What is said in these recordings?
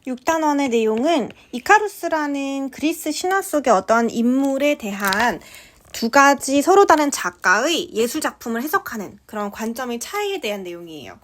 6단원의 내용은 이카루스라는 그리스 신화 속의 어떤 인물에 대한 두 가지 서로 다른 작가의 예술작품을 해석하는 그런 관점의 차이에 대한 내용이에요.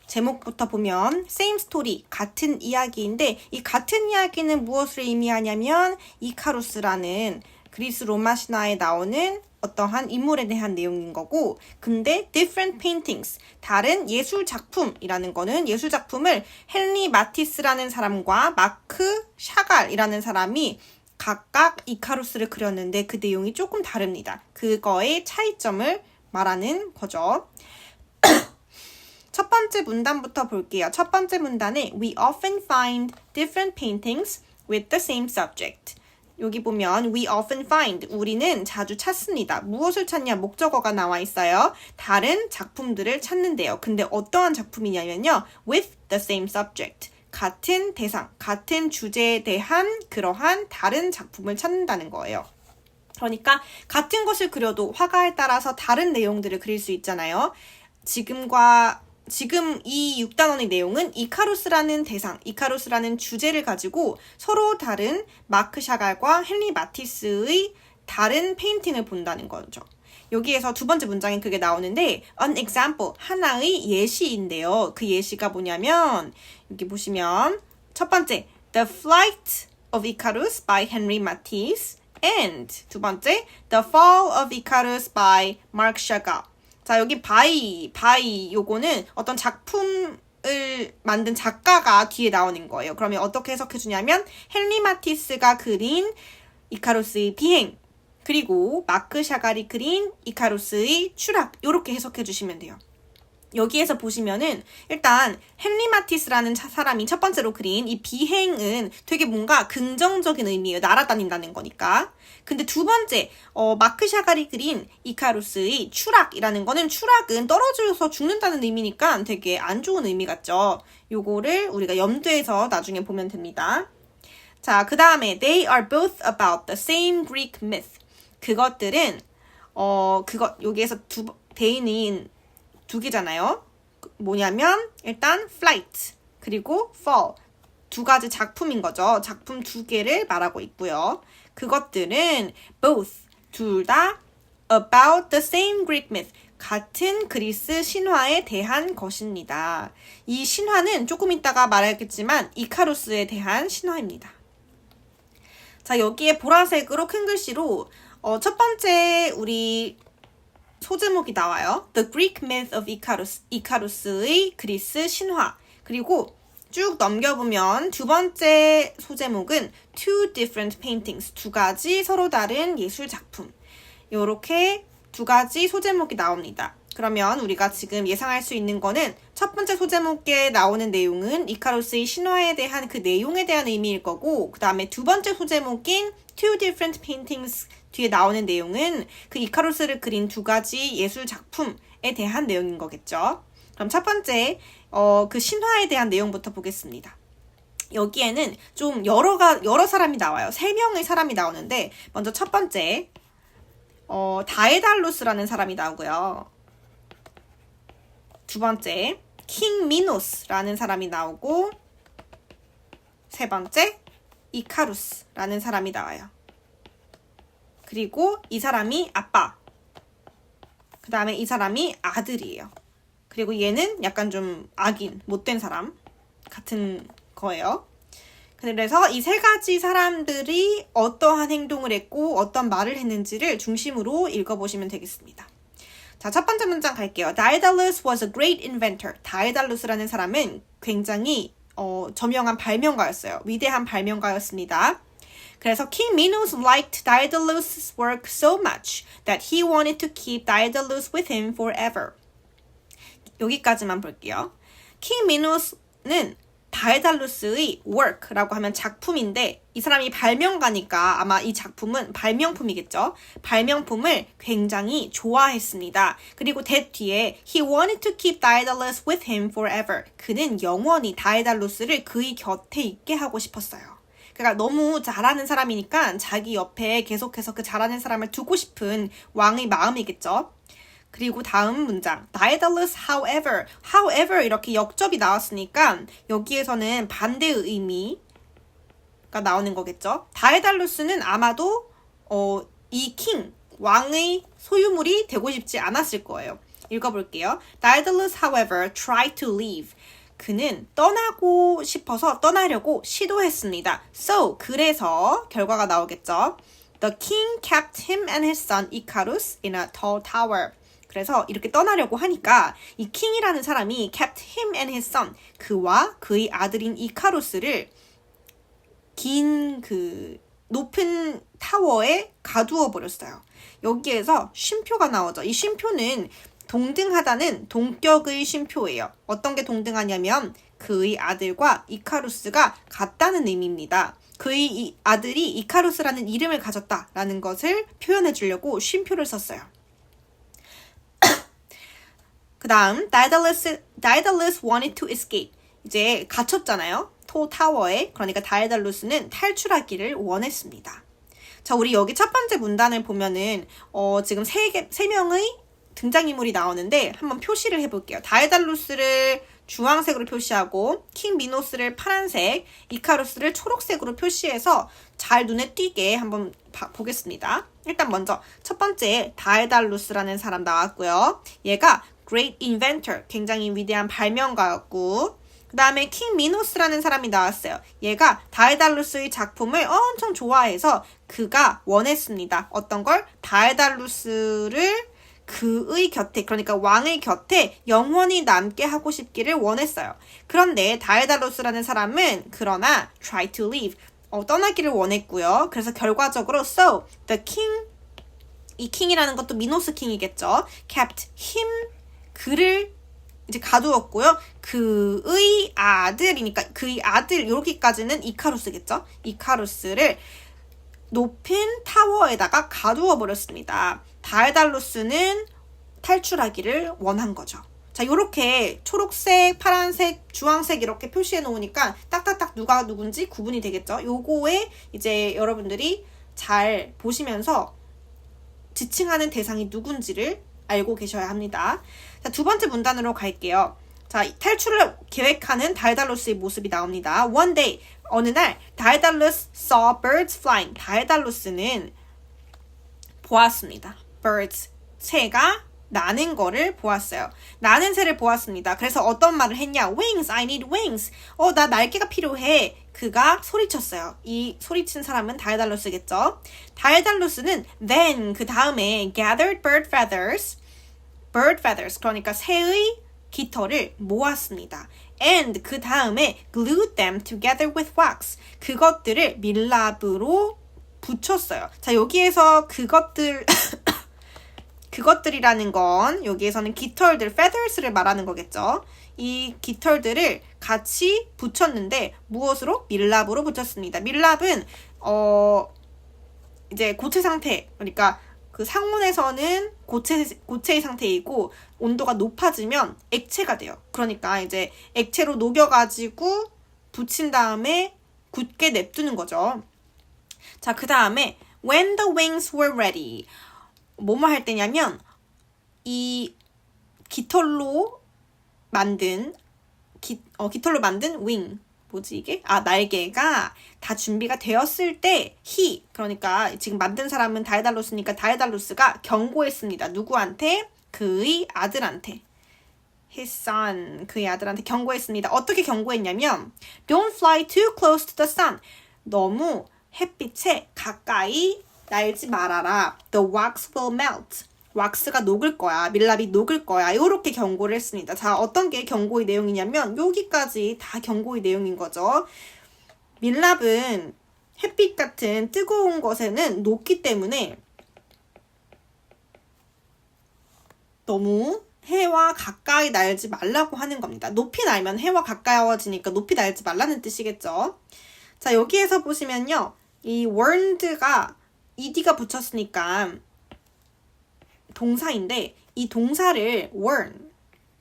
제목부터 보면 same story, 같은 이야기인데 이 같은 이야기는 무엇을 의미하냐면 이카루스라는 그리스 로마 신화에 나오는 어떠한 인물에 대한 내용인 거고, 근데 different paintings, 다른 예술 작품이라는 거는 예술 작품을 헨리 마티스라는 사람과 마크 샤갈이라는 사람이 각각 이카루스를 그렸는데 그 내용이 조금 다릅니다. 그거의 차이점을 말하는 거죠. 첫 번째 문단부터 볼게요. 첫 번째 문단에 We often find different paintings with the same subject. 여기 보면 we often find, 우리는 자주 찾습니다. 무엇을 찾냐? 목적어가 나와 있어요. 다른 작품들을 찾는데요. 근데 어떠한 작품이냐면요. with the same subject. 같은 대상, 같은 주제에 대한 그러한 다른 작품을 찾는다는 거예요. 그러니까 같은 것을 그려도 화가에 따라서 다른 내용들을 그릴 수 있잖아요. 지금 이 6단원의 내용은 이카루스라는 대상, 이카루스라는 주제를 가지고 서로 다른 마크 샤갈과 헨리 마티스의 다른 페인팅을 본다는 거죠. 여기에서 두 번째 문장에 그게 나오는데 an example, 하나의 예시인데요. 그 예시가 뭐냐면 여기 보시면 첫 번째 The Flight of Icarus by Henry Matisse and 두 번째 The Fall of Icarus by Marc Chagall. 자, 여기 바이 요거는 어떤 작품을 만든 작가가 뒤에 나오는 거예요. 그러면 어떻게 해석해 주냐면 헨리 마티스가 그린 이카루스의 비행, 그리고 마크 샤갈이 그린 이카루스의 추락, 이렇게 해석해 주시면 돼요. 여기에서 보시면은 일단 헨리 마티스라는 사람이 첫 번째로 그린 이 비행은 되게 뭔가 긍정적인 의미예요. 날아다닌다는 거니까. 근데 두 번째 마크 샤갈이 그린 이카루스의 추락이라는 거는, 추락은 떨어져서 죽는다는 의미니까 되게 안 좋은 의미 같죠. 요거를 우리가 염두에서 나중에 보면 됩니다. 자, 그 다음에 they are both about the same Greek myth. 그것들은 여기에서 대인인 두 개잖아요. 뭐냐면 일단 flight 그리고 fall, 두 가지 작품인 거죠. 작품 두 개를 말하고 있고요. 그것들은 both, 둘 다 about the same Greek myth, 같은 그리스 신화에 대한 것입니다. 이 신화는 조금 이따가 말하겠지만 이카루스에 대한 신화입니다. 자, 여기에 보라색으로 큰 글씨로 첫 번째 우리 소제목이 나와요. The Greek Myth of Icarus, 이카루스의 그리스 신화. 그리고 쭉 넘겨보면 두 번째 소제목은 Two Different Paintings, 두 가지 서로 다른 예술 작품. 이렇게 두 가지 소제목이 나옵니다. 그러면 우리가 지금 예상할 수 있는 거는 첫 번째 소제목에 나오는 내용은 이카루스의 신화에 대한 그 내용에 대한 의미일 거고, 그 다음에 두 번째 소제목인 Two Different Paintings 뒤에 나오는 내용은 그 이카루스를 그린 두 가지 예술 작품에 대한 내용인 거겠죠. 그럼 첫 번째 그 신화에 대한 내용부터 보겠습니다. 여기에는 좀 여러 사람이 나와요. 3명의 사람이 나오는데 먼저 첫 번째 다에달루스라는 사람이 나오고요. 두 번째 킹 미노스라는 사람이 나오고, 세 번째 이카루스라는 사람이 나와요. 그리고 이 사람이 아빠, 그 다음에 이 사람이 아들이에요. 그리고 얘는 약간 좀 악인, 못된 사람 같은 거예요. 그래서 이 세 가지 사람들이 어떠한 행동을 했고 어떤 말을 했는지를 중심으로 읽어보시면 되겠습니다. 자, 첫 번째 문장 갈게요. Daedalus was a great inventor. 다에달루스라는 사람은 굉장히 저명한 발명가였어요. 위대한 발명가였습니다. 그래서 King Minos liked Daedalus' work so much that he wanted to keep Daedalus with him forever. 여기까지만 볼게요. King Minos는 다에달루스의 work라고 하면 작품인데, 이 사람이 발명가니까 아마 이 작품은 발명품이겠죠. 발명품을 굉장히 좋아했습니다. 그리고 that 뒤에 he wanted to keep Daedalus with him forever. 그는 영원히 다에달루스를 그의 곁에 있게 하고 싶었어요. 그러니까 너무 잘하는 사람이니까 자기 옆에 계속해서 그 잘하는 사람을 두고 싶은 왕의 마음이겠죠. 그리고 다음 문장 Daedalus however 이렇게 역접이 나왔으니까 여기에서는 반대의 의미가 나오는 거겠죠. 다에달루스는 아마도 이 king, 왕의 소유물이 되고 싶지 않았을 거예요. 읽어볼게요. Daedalus however tried to leave. 그는 떠나고 싶어서 떠나려고 시도했습니다. So, 그래서 결과가 나오겠죠. The king kept him and his son Icarus in a tall tower. 그래서 이렇게 떠나려고 하니까 이 킹이라는 사람이 kept him and his son, 그와 그의 아들인 이카루스를 긴 그 높은 타워에 가두어 버렸어요. 여기에서 쉼표가 나오죠. 이 쉼표는 동등하다는 동격의 쉼표예요. 어떤 게 동등하냐면 그의 아들과 이카루스가 같다는 의미입니다. 그의 아들이 이카루스라는 이름을 가졌다라는 것을 표현해 주려고 쉼표를 썼어요. 그 다음 Daedalus wanted to escape. 이제 갇혔잖아요. 타워에. 그러니까 다에달루스는 탈출하기를 원했습니다. 자, 우리 여기 첫 번째 문단을 보면은 지금 세 명의 등장인물이 나오는데 한번 표시를 해볼게요. 다에달루스를 주황색으로 표시하고 킹 미노스를 파란색, 이카루스를 초록색으로 표시해서 잘 눈에 띄게 한번 보겠습니다. 일단 먼저 첫 번째 다에달루스라는 사람 나왔고요. 얘가 Great Inventor, 굉장히 위대한 발명가였고, 그 다음에 킹 미노스라는 사람이 나왔어요. 얘가 다에달루스의 작품을 엄청 좋아해서 그가 원했습니다. 어떤 걸? 다에달루스를 그의 곁에, 그러니까 왕의 곁에 영원히 남게 하고 싶기를 원했어요. 그런데 다에달루스라는 사람은 그러나 try to leave, 떠나기를 원했고요. 그래서 결과적으로 so the king, 이 킹이라는 것도 미노스 킹이겠죠. kept him, 그를 이제 가두었고요. 그의 아들이니까 그의 아들 여기까지는 이카루스겠죠. 이카루스를 높은 타워에다가 가두어 버렸습니다. 다에달루스는 탈출하기를 원한 거죠. 자, 요렇게 초록색, 파란색, 주황색 이렇게 표시해 놓으니까 딱딱딱 누가 누군지 구분이 되겠죠. 요거에 이제 여러분들이 잘 보시면서 지칭하는 대상이 누군지를 알고 계셔야 합니다. 자, 두 번째 문단으로 갈게요. 자, 탈출을 계획하는 다에달루스의 모습이 나옵니다. One day, 어느 날 다에달루스 saw birds flying. 다에달루스는 보았습니다. birds, 새가 나는 거를 보았어요. 나는 새를 보았습니다. 그래서 어떤 말을 했냐? Wings, I need wings. 나 날개가 필요해. 그가 소리쳤어요. 이 소리친 사람은 다에달루스겠죠. 다에달루스는 then, 그 다음에 gathered bird feathers, 그러니까 새의 깃털을 모았습니다. And 그 다음에 glued them together with wax. 그것들을 밀랍으로 붙였어요. 자, 여기에서 그것들이라는 건 여기에서는 깃털들, feathers를 말하는 거겠죠. 이 깃털들을 같이 붙였는데 무엇으로? 밀랍으로 붙였습니다. 밀랍은 이제 고체 상태, 그러니까 그 상온에서는 고체의 상태이고 온도가 높아지면 액체가 돼요. 그러니까 이제 액체로 녹여가지고 붙인 다음에 굳게 냅두는 거죠. 자, 그 다음에 when the wings were ready. 뭐뭐 할 때냐면 이 깃털로 만든 wing, 뭐지 이게? 날개가 다 준비가 되었을 때 그러니까 지금 만든 사람은 다에달루스니까 다에달루스가 경고했습니다. 누구한테? 그의 아들한테. His son, 그의 아들한테 경고했습니다. 어떻게 경고했냐면 Don't fly too close to the sun. 너무 햇빛에 가까이 날지 말아라. The wax will melt. 왁스가 녹을 거야. 밀랍이 녹을 거야. 이렇게 경고를 했습니다. 자, 어떤 게 경고의 내용이냐면 여기까지 다 경고의 내용인 거죠. 밀랍은 햇빛 같은 뜨거운 것에는 녹기 때문에 너무 해와 가까이 날지 말라고 하는 겁니다. 높이 날면 해와 가까워지니까 높이 날지 말라는 뜻이겠죠. 자, 여기에서 보시면요. 이 warned가 ed가 붙였으니까 동사인데 이 동사를 warn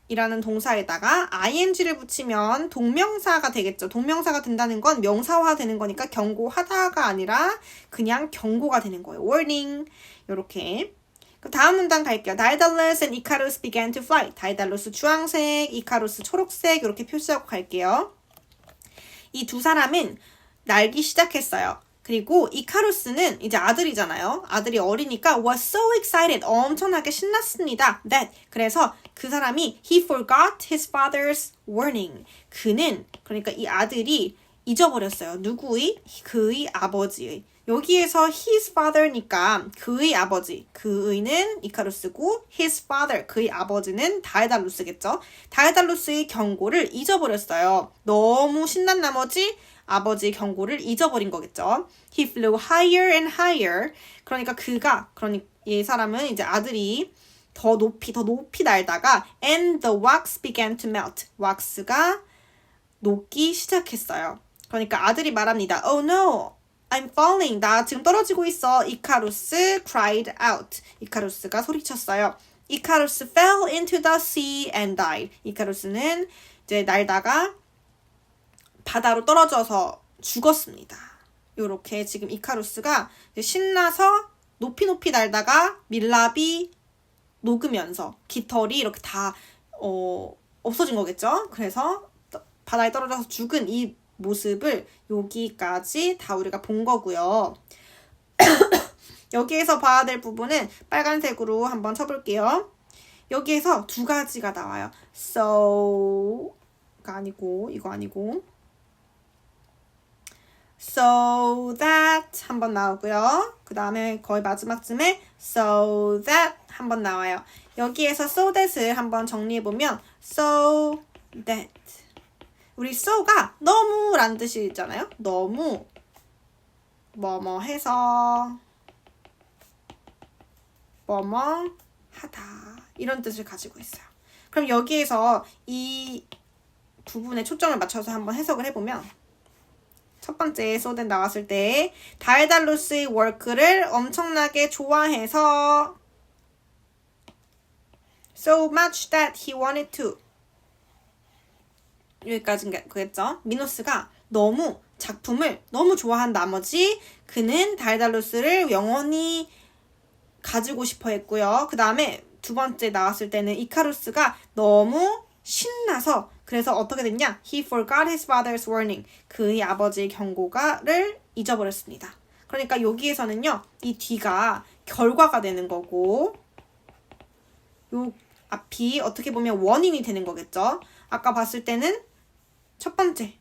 이라는 동사에다가 ing를 붙이면 동명사가 되겠죠. 동명사가 된다는 건 명사화 되는 거니까 경고하다가 아니라 그냥 경고가 되는 거예요. warning 이렇게. 다음 문단 갈게요. 다이달루스 and 이카루스 began to fly. 다이달루스 주황색, 이카루스 초록색 이렇게 표시하고 갈게요. 이 두 사람은 날기 시작했어요. 그리고 이카루스는 이제 아들이잖아요. 아들이 어리니까 was so excited. 엄청나게 신났습니다. That. 그래서 그 사람이 he forgot his father's warning. 그는 그러니까 이 아들이 잊어버렸어요. 누구의? 그의 아버지의. 여기에서 his father니까 그의 아버지. 그의는 이카루스고 his father. 그의 아버지는 다이달루스겠죠. 다이달루스의 경고를 잊어버렸어요. 너무 신난 나머지 아버지의 경고를 잊어버린 거겠죠. He flew higher and higher. 그러니까 이 사람은 이제 아들이 더 높이 날다가 and the wax began to melt. 왁스가 녹기 시작했어요. 그러니까 아들이 말합니다. Oh no, I'm falling. 나 지금 떨어지고 있어. 이카루스 cried out. 이카루스가 소리쳤어요. 이카루스 fell into the sea and died. 이카루스는 이제 날다가 바다로 떨어져서 죽었습니다. 요렇게 지금 이카루스가 신나서 높이 날다가 밀랍이 녹으면서 깃털이 이렇게 다 없어진 거겠죠. 그래서 바다에 떨어져서 죽은 이 모습을 여기까지 다 우리가 본 거고요. 여기에서 봐야 될 부분은 빨간색으로 한번 쳐볼게요. 여기에서 두 가지가 나와요. so가 아니고 이거 아니고 so that 한번 나오고요. 그 다음에 거의 마지막쯤에 so that 한번 나와요. 여기에서 so that을 한번 정리해보면 so that 우리 so가 너무 라는 뜻이 있잖아요. 너무 뭐뭐 해서 뭐뭐 하다 이런 뜻을 가지고 있어요. 그럼 여기에서 이 부분에 초점을 맞춰서 한번 해석을 해보면 첫 번째 so that 나왔을 때 다이달루스의 work를 엄청나게 좋아해서 so much that he wanted to 여기까지는 그겠죠. 미노스가 너무 작품을 너무 좋아한 나머지 그는 다이달루스를 영원히 가지고 싶어 했고요. 그 다음에 두 번째 나왔을 때는 이카루스가 너무 신나서 그래서 어떻게 됐냐? He forgot his father's warning. 그의 아버지의 경고를 잊어버렸습니다. 그러니까 여기에서는요. 이 뒤가 결과가 되는 거고 요 앞이 어떻게 보면 원인이 되는 거겠죠. 아까 봤을 때는 첫 번째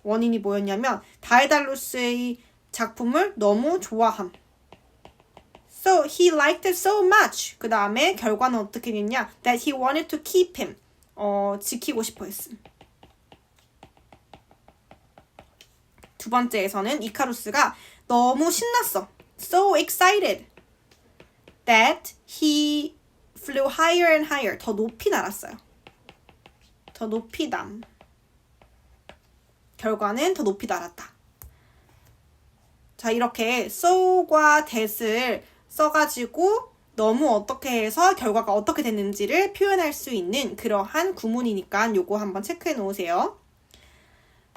원인이 뭐였냐면 다이달루스의 작품을 너무 좋아함. So he liked it so much. 그 다음에 결과는 어떻게 됐냐? That he wanted to keep him. 지키고 싶어 했음. 두 번째에서는 이카루스가 너무 신났어. So excited. That he flew higher and higher. 더 높이 날았어요. 더 높이 남. 결과는 더 높이 날았다. 자, 이렇게 so과 that을 써가지고 너무 어떻게 해서 결과가 어떻게 됐는지를 표현할 수 있는 그러한 구문이니까 요거 한번 체크해 놓으세요.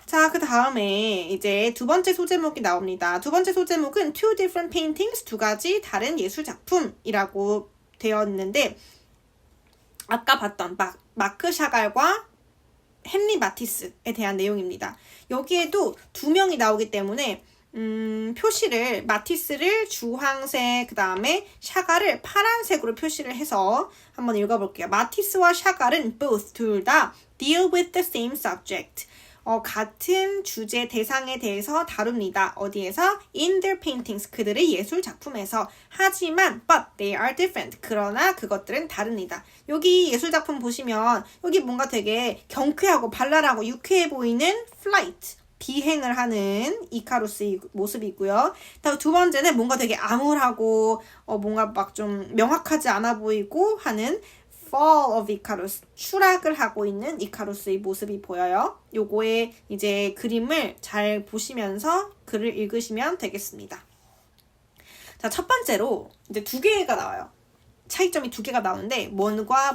자, 그 다음에 이제 두 번째 소제목이 나옵니다. 두 번째 소제목은 two different paintings, 두 가지 다른 예술 작품이라고 되어 있는데 아까 봤던 마크 샤갈과 헨리 마티스에 대한 내용입니다. 여기에도 두 명이 나오기 때문에 표시를 마티스를 주황색 그 다음에 샤갈을 파란색으로 표시를 해서 한번 읽어볼게요. 마티스와 샤갈은 both 둘 다 deal with the same subject. 같은 주제 대상에 대해서 다룹니다. 어디에서? In their paintings. 그들의 예술 작품에서. 하지만 but they are different. 그러나 그것들은 다릅니다. 여기 예술 작품 보시면 여기 뭔가 되게 경쾌하고 발랄하고 유쾌해 보이는 flight. 비행을 하는 이카루스의 모습이 있고요. 두 번째는 뭔가 되게 암울하고 뭔가 막 좀 명확하지 않아 보이고 하는 Fall of Icarus, 추락을 하고 있는 이카루스의 모습이 보여요. 요거의 이제 그림을 잘 보시면서 글을 읽으시면 되겠습니다. 자, 첫 번째로 이제 두 개가 나와요. 차이점이 두 개가 나오는데 무엇과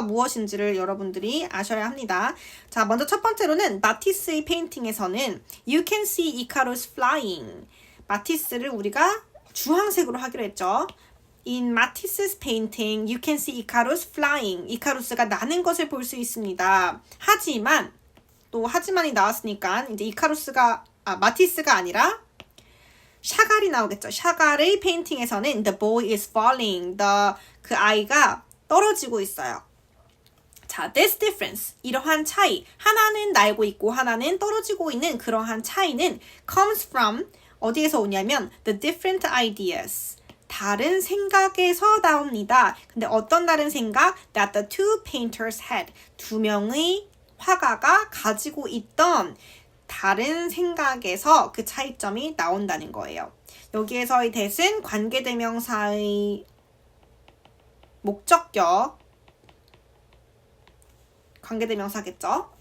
무엇인지를 여러분들이 아셔야 합니다. 자, 먼저 첫 번째로는 마티스의 페인팅에서는 You can see Icarus flying. 마티스를 우리가 주황색으로 하기로 했죠. In Matisse's painting, you can see Icarus flying. 이카루스가 나는 것을 볼 수 있습니다. 하지만 또 하지만이 나왔으니까 이제 마티스가 아니라 샤갈이 나오겠죠. 샤갈의 페인팅에서는 the boy is falling. 그 아이가 떨어지고 있어요. 자, this difference, 이러한 차이, 하나는 날고 있고 하나는 떨어지고 있는 그러한 차이는 comes from, 어디에서 오냐면 the different ideas, 다른 생각에서 나옵니다. 근데 어떤 다른 생각? That the two painters had, 두 명의 화가가 가지고 있던 다른 생각에서 그 차이점이 나온다는 거예요. 여기에서의 that은 관계대명사의 목적격, 관계대명사겠죠?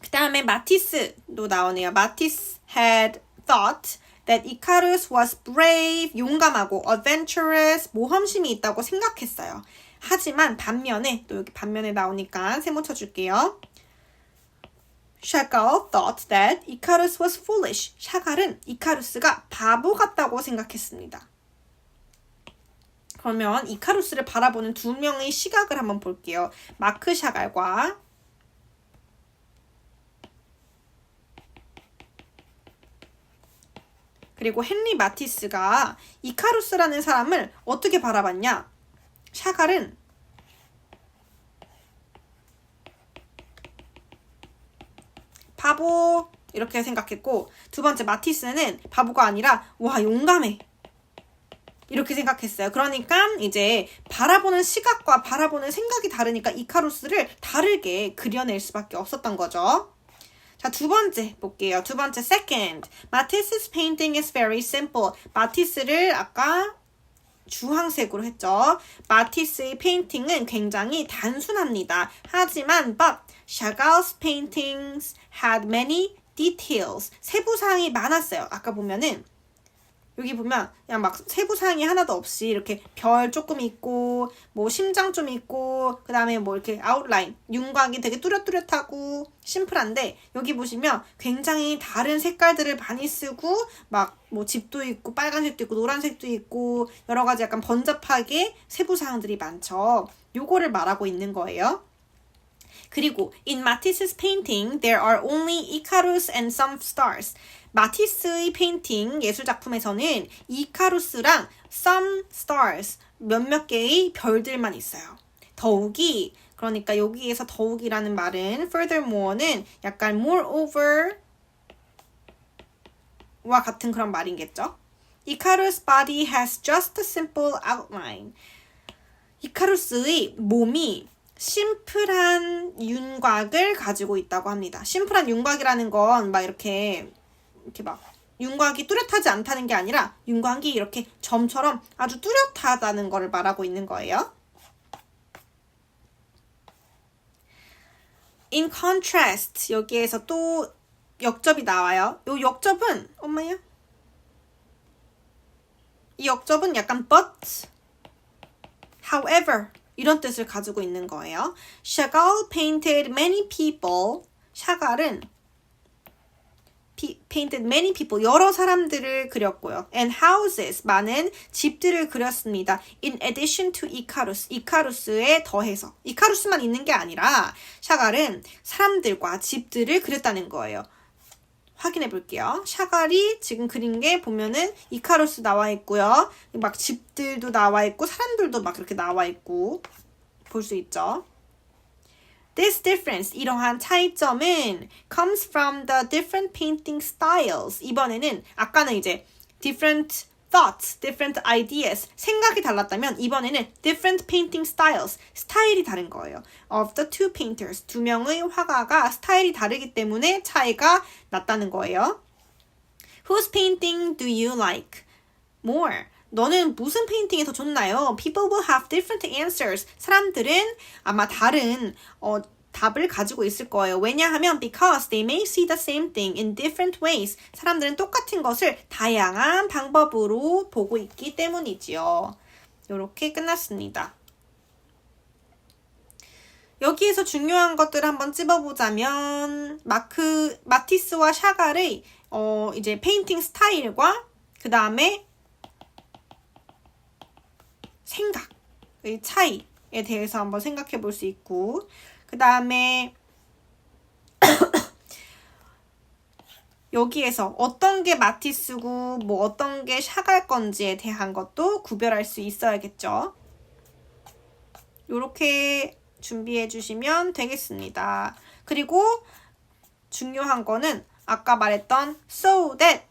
그 다음에 마티스도 나오네요. 마티스 had thought that Icarus was brave, 용감하고 adventurous, 모험심이 있다고 생각했어요. 하지만 반면에, 또 여기 반면에 나오니까 세모 쳐줄게요. Chagall thought that Icarus was foolish. 샤갈은 이카루스가 바보 같다고 생각했습니다. 그러면 이카루스를 바라보는 두 명의 시각을 한번 볼게요. 마크 샤갈과 그리고 헨리 마티스가 이카루스라는 사람을 어떻게 바라봤냐? 샤갈은 바보 이렇게 생각했고, 두 번째 마티스는 바보가 아니라 와 용감해 이렇게 생각했어요. 그러니까 이제 바라보는 시각과 바라보는 생각이 다르니까 이카루스를 다르게 그려낼 수밖에 없었던 거죠. 자, 두 번째 볼게요. 두 번째 second. Matisse's painting is very simple. 마티스를 아까 주황색으로 했죠. 마티스의 페인팅은 굉장히 단순합니다. 하지만 but Chagall's paintings had many details. 세부사항이 많았어요. 아까 보면은 여기 보면 그냥 막 세부사항이 하나도 없이 이렇게 별 조금 있고 뭐 심장 좀 있고 그 다음에 뭐 이렇게 아웃라인 윤곽이 되게 뚜렷뚜렷하고 심플한데, 여기 보시면 굉장히 다른 색깔들을 많이 쓰고 막 뭐 집도 있고 빨간색도 있고 노란색도 있고 여러 가지 약간 번잡하게 세부사항들이 많죠. 요거를 말하고 있는 거예요. 그리고 in Matisse's painting there are only Icarus and some stars. 마티스의 페인팅 예술작품에서는 이카루스랑 some stars 몇몇 개의 별들만 있어요. 더욱이, 그러니까 여기에서 더욱이라는 말은 furthermore는 약간 moreover 와 같은 그런 말이겠죠. Icarus' body has just a simple outline. 이카루스의 몸이 심플한 윤곽을 가지고 있다고 합니다. 심플한 윤곽이라는 건 막 이렇게 막 윤곽이 뚜렷하지 않다는 게 아니라 윤곽이 이렇게 점처럼 아주 뚜렷하다는 것을 말하고 있는 거예요. In contrast, 여기에서 또 역접이 나와요. 이 역접은 엄마야? 이 역접은 약간 but, however 이런 뜻을 가지고 있는 거예요. Chagall painted many people. 샤갈은 painted many people, 여러 사람들을 그렸고요. And houses, 많은 집들을 그렸습니다. In addition to Icarus, 이카루스에 더해서. 이카루스만 있는 게 아니라 샤갈은 사람들과 집들을 그렸다는 거예요. 확인해 볼게요. 샤갈이 지금 그린 게 보면은 이카루스 나와 있고요. 막 집들도 나와 있고 사람들도 막 이렇게 나와 있고 볼 수 있죠. This difference, 이러한 차이점은 comes from the different painting styles. 이번에는 아까는 이제 different thoughts, different ideas, 생각이 달랐다면 이번에는 different painting styles, 스타일이 다른 거예요. Of the two painters, 두 명의 화가가 스타일이 다르기 때문에 차이가 났다는 거예요. Whose painting do you like more? 너는 무슨 페인팅이 더 좋나요? People will have different answers. 사람들은 아마 다른 답을 가지고 있을 거예요. 왜냐하면 because they may see the same thing in different ways. 사람들은 똑같은 것을 다양한 방법으로 보고 있기 때문이지요. 이렇게 끝났습니다. 여기에서 중요한 것들을 한번 찝어보자면 마티스와 샤갈의 이제 페인팅 스타일과 그 다음에 생각의 차이에 대해서 한번 생각해 볼 수 있고, 그 다음에 여기에서 어떤 게 마티스고 뭐 어떤 게 샤갈 건지에 대한 것도 구별할 수 있어야겠죠. 이렇게 준비해 주시면 되겠습니다. 그리고 중요한 거는 아까 말했던 so that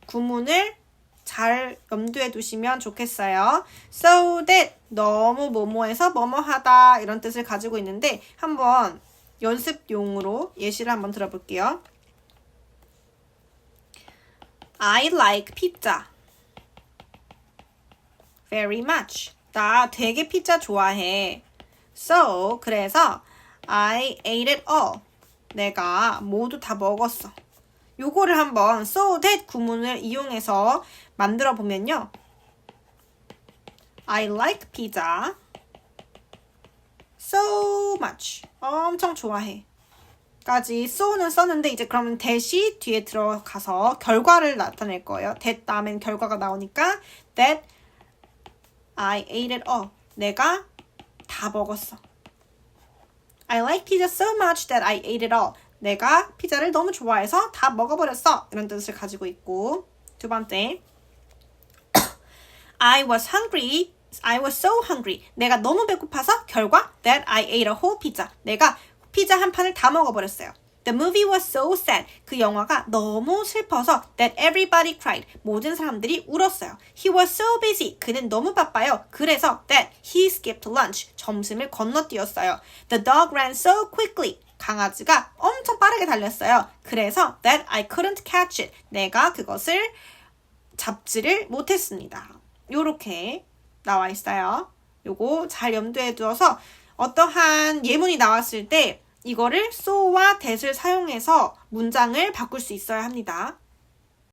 구문을 잘 염두에 두시면 좋겠어요. so that 너무 뭐뭐해서 뭐뭐하다 이런 뜻을 가지고 있는데 한번 연습용으로 예시를 한번 들어볼게요. I like pizza very much. 나 되게 피자 좋아해. So, 그래서 I ate it all. 내가 모두 다 먹었어. 요거를 한번 so that 구문을 이용해서 만들어 보면요. I like pizza so much. 엄청 좋아해. 까지 so는 썼는데 이제 그러면 that이 뒤에 들어가서 결과를 나타낼 거예요. that 다음엔 결과가 나오니까 that I ate it all. 내가 다 먹었어. I like pizza so much that I ate it all. 내가 피자를 너무 좋아해서 다 먹어버렸어. 이런 뜻을 가지고 있고, 두 번째 I was hungry. I was so hungry. 내가 너무 배고파서 결과 that I ate a whole pizza. 내가 피자 한 판을 다 먹어버렸어요. The movie was so sad. 그 영화가 너무 슬퍼서 that everybody cried. 모든 사람들이 울었어요. He was so busy. 그는 너무 바빠요. 그래서 that he skipped lunch. 점심을 건너뛰었어요. The dog ran so quickly. 강아지가 엄청 빠르게 달렸어요. 그래서 that I couldn't catch it. 내가 그것을 잡지를 못했습니다. 요렇게 나와 있어요. 요거 잘 염두에 두어서 어떠한 예문이 나왔을 때 이거를 so와 that을 사용해서 문장을 바꿀 수 있어야 합니다.